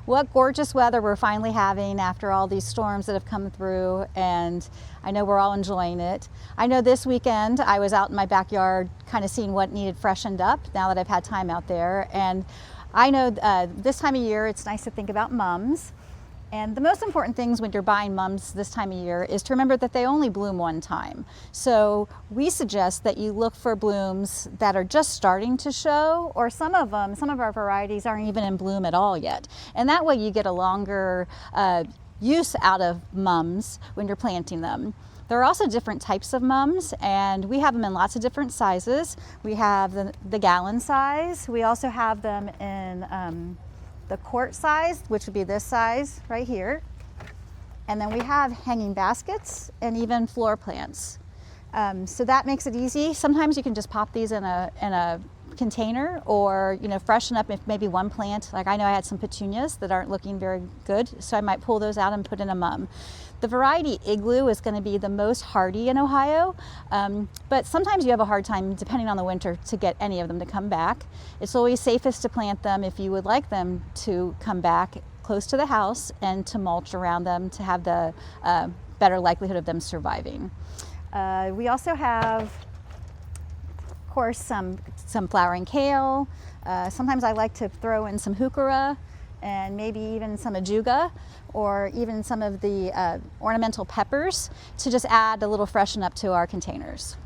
what gorgeous weather we're finally having after all these storms that have come through, and I know we're all enjoying it. I know this weekend I was out in my backyard kind of seeing what needed freshened up now that I've had time out there, and I know this time of year it's nice to think about mums. And the most important things when you're buying mums this time of year is to remember that they only bloom one time. So we suggest that you look for blooms that are just starting to show, or some of our varieties aren't even in bloom at all yet. And that way you get a longer use out of mums when you're planting them. There are also different types of mums, and we have them in lots of different sizes. We have the gallon size. We also have them in the quart size, which would be this size right here. And then we have hanging baskets and even floor plants. So that makes it easy. Sometimes you can just pop these in a container, or freshen up if maybe one plant, like I know I had some petunias that aren't looking very good, so I might pull those out and put in a mum. The variety Igloo is going to be the most hardy in Ohio, but sometimes you have a hard time, depending on the winter, to get any of them to come back. It's always safest to plant them, if you would like them to come back, close to the house and to mulch around them to have the better likelihood of them surviving. We also have, of course, some flowering kale. Sometimes I like to throw in some heuchera and maybe even some ajuga, or even some of the ornamental peppers, to just add a little freshen up to our containers.